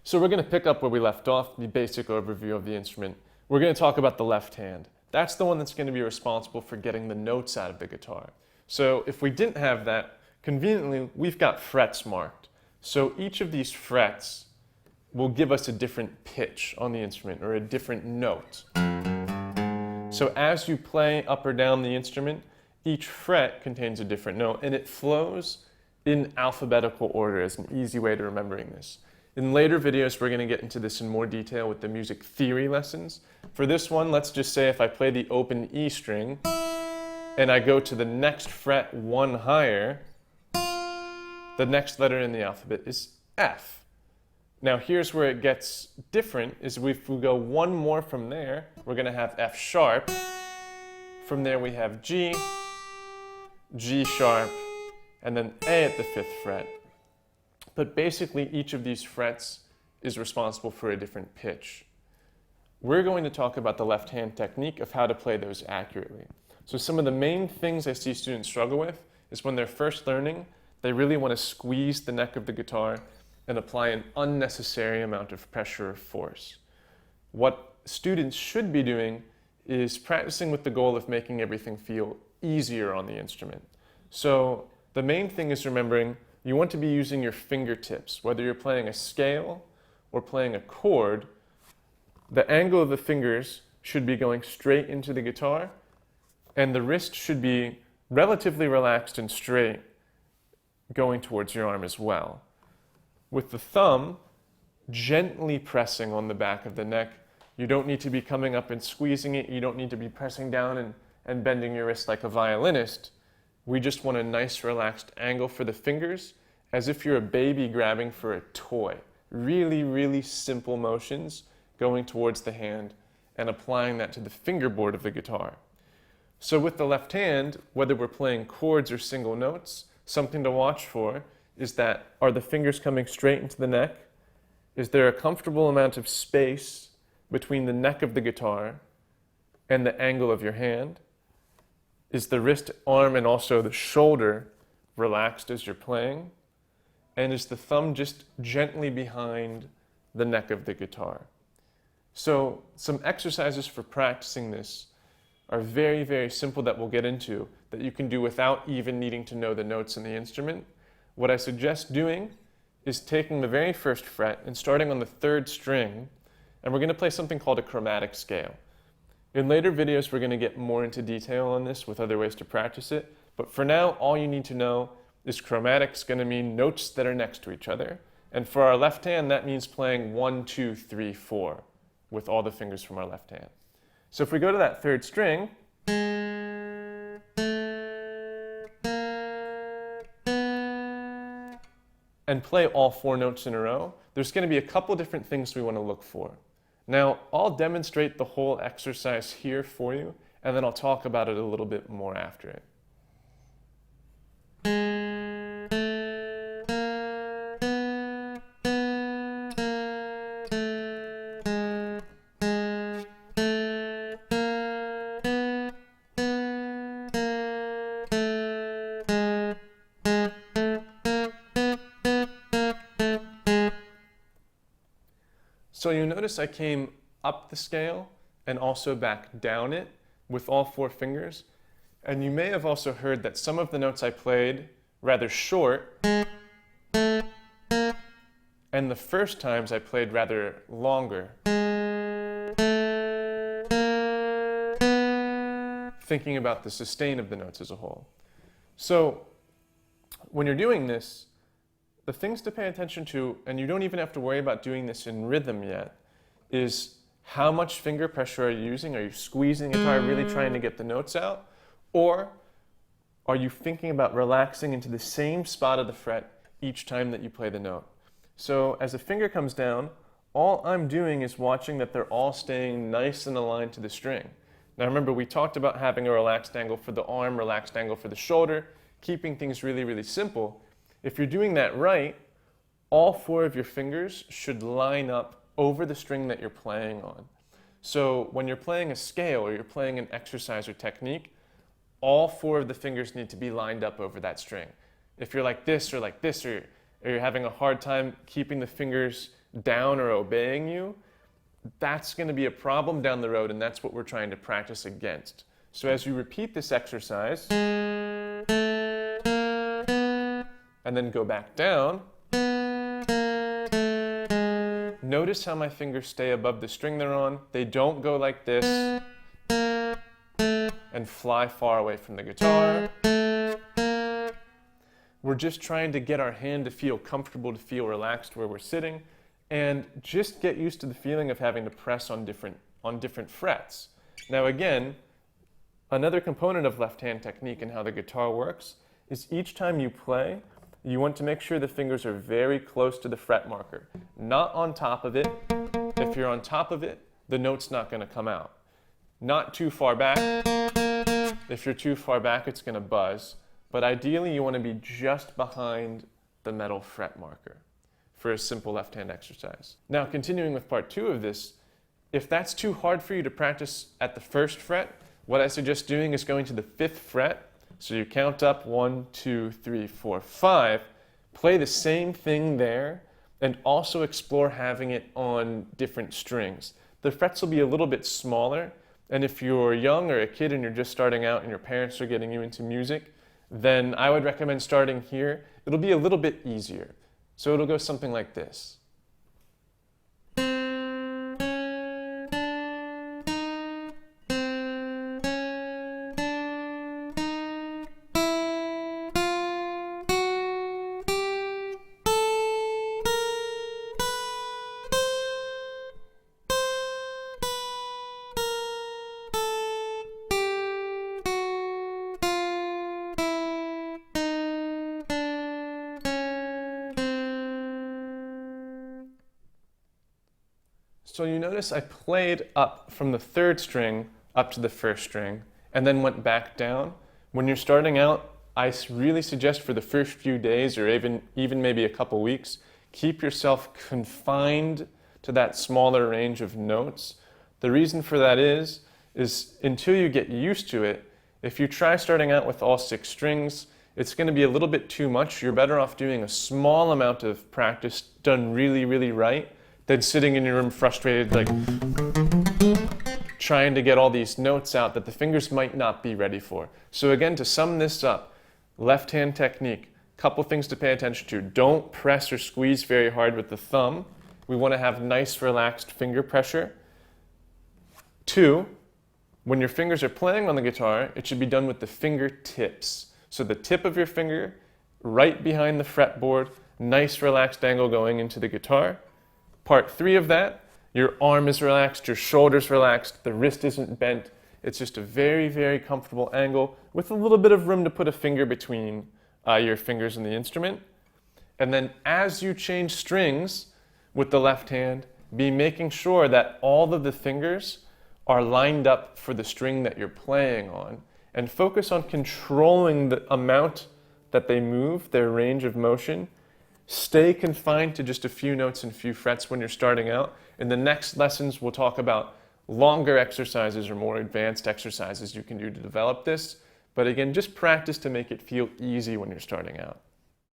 So we're going to pick up where we left off, the basic overview of the instrument. We're going to talk about the left hand. That's the one that's going to be responsible for getting the notes out of the guitar. So if we didn't have that, conveniently, we've got frets marked. So each of these frets will give us a different pitch on the instrument, or a different note. So as you play up or down the instrument, each fret contains a different note, and it flows in alphabetical order as an easy way to remembering this. In later videos, we're going to get into this in more detail with the music theory lessons. For this one, let's just say if I play the open E string, and I go to the next fret one higher, the next letter in the alphabet is F. Now here's where it gets different, is if we go one more from there, we're going to have F sharp. From there we have G, G sharp, and then A at the 5th fret. But basically each of these frets is responsible for a different pitch. We're going to talk about the left hand technique of how to play those accurately. So some of the main things I see students struggle with is when they're first learning, they really want to squeeze the neck of the guitar and apply an unnecessary amount of pressure or force. What students should be doing is practicing with the goal of making everything feel easier on the instrument. So the main thing is remembering you want to be using your fingertips, whether you're playing a scale or playing a chord. The angle of the fingers should be going straight into the guitar, and the wrist should be relatively relaxed and straight, going towards your arm as well. With the thumb gently pressing on the back of the neck. You don't need to be coming up and squeezing it. You don't need to be pressing down and bending your wrist like a violinist. We just want a nice relaxed angle for the fingers, as if you're a baby grabbing for a toy. Really, really simple motions going towards the hand and applying that to the fingerboard of the guitar. So with the left hand, whether we're playing chords or single notes, something to watch for is that, are the fingers coming straight into the neck? Is there a comfortable amount of space between the neck of the guitar and the angle of your hand? Is the wrist, arm, and also the shoulder relaxed as you're playing? And is the thumb just gently behind the neck of the guitar? So some exercises for practicing this are very, very simple that we'll get into, that you can do without even needing to know the notes in the instrument. What I suggest doing is taking the very first fret and starting on the 3rd string, and we're going to play something called a chromatic scale. In later videos, we're going to get more into detail on this with other ways to practice it, but for now, all you need to know is chromatic's going to mean notes that are next to each other, and for our left hand, that means playing 1, 2, 3, 4 with all the fingers from our left hand. So if we go to that 3rd string, and play all 4 notes in a row, there's going to be a couple different things we want to look for. Now, I'll demonstrate the whole exercise here for you, and then I'll talk about it a little bit more after it. So you notice I came up the scale and also back down it with all 4 fingers. And you may have also heard that some of the notes I played rather short, and the first times I played rather longer. Thinking about the sustain of the notes as a whole. So when you're doing this, the things to pay attention to, and you don't even have to worry about doing this in rhythm yet, is how much finger pressure are you using? Are you squeezing the guitar, really trying to get the notes out? Or are you thinking about relaxing into the same spot of the fret each time that you play the note? So as the finger comes down, all I'm doing is watching that they're all staying nice and aligned to the string. Now remember, we talked about having a relaxed angle for the arm, relaxed angle for the shoulder, keeping things really, really simple. If you're doing that right, all 4 of your fingers should line up over the string that you're playing on. So when you're playing a scale or you're playing an exercise or technique, all 4 of the fingers need to be lined up over that string. If you're like this, or you're having a hard time keeping the fingers down or obeying you, that's going to be a problem down the road, and that's what we're trying to practice against. So as you repeat this exercise, and then go back down, notice how my fingers stay above the string they're on. They don't go like this and fly far away from the guitar. We're just trying to get our hand to feel comfortable, to feel relaxed where we're sitting, and just get used to the feeling of having to press on different frets. Now again, another component of left hand technique and how the guitar works is each time you play, you want to make sure the fingers are very close to the fret marker, not on top of it. If you're on top of it, the note's not going to come out. Not too far back. If you're too far back, it's going to buzz. But ideally, you want to be just behind the metal fret marker for a simple left hand exercise. Now, continuing with part 2 of this, if that's too hard for you to practice at the 1st fret, what I suggest doing is going to the 5th fret. So you count up 1, 2, 3, 4, 5, play the same thing there, and also explore having it on different strings. The frets will be a little bit smaller, and if you're young or a kid and you're just starting out and your parents are getting you into music, then I would recommend starting here. It'll be a little bit easier. So it'll go something like this. So you notice I played up from the 3rd string up to the 1st string and then went back down. When you're starting out, I really suggest for the first few days or even maybe a couple weeks, keep yourself confined to that smaller range of notes. The reason for that is until you get used to it, if you try starting out with all 6 strings, it's going to be a little bit too much. You're better off doing a small amount of practice done really, really right than sitting in your room frustrated, like trying to get all these notes out that the fingers might not be ready for. So again, to sum this up, left hand technique, couple things to pay attention to. Don't press or squeeze very hard with the thumb. We want to have nice relaxed finger pressure. 2, when your fingers are playing on the guitar, it should be done with the fingertips. So the tip of your finger right behind the fretboard, nice relaxed angle going into the guitar. Part 3 of that, your arm is relaxed, your shoulder's relaxed, the wrist isn't bent. It's just a very, very comfortable angle with a little bit of room to put a finger between your fingers and the instrument. And then as you change strings with the left hand, be making sure that all of the fingers are lined up for the string that you're playing on, and focus on controlling the amount that they move, their range of motion. Stay confined to just a few notes and few frets when you're starting out. In the next lessons, we'll talk about longer exercises or more advanced exercises you can do to develop this. But again, just practice to make it feel easy when you're starting out.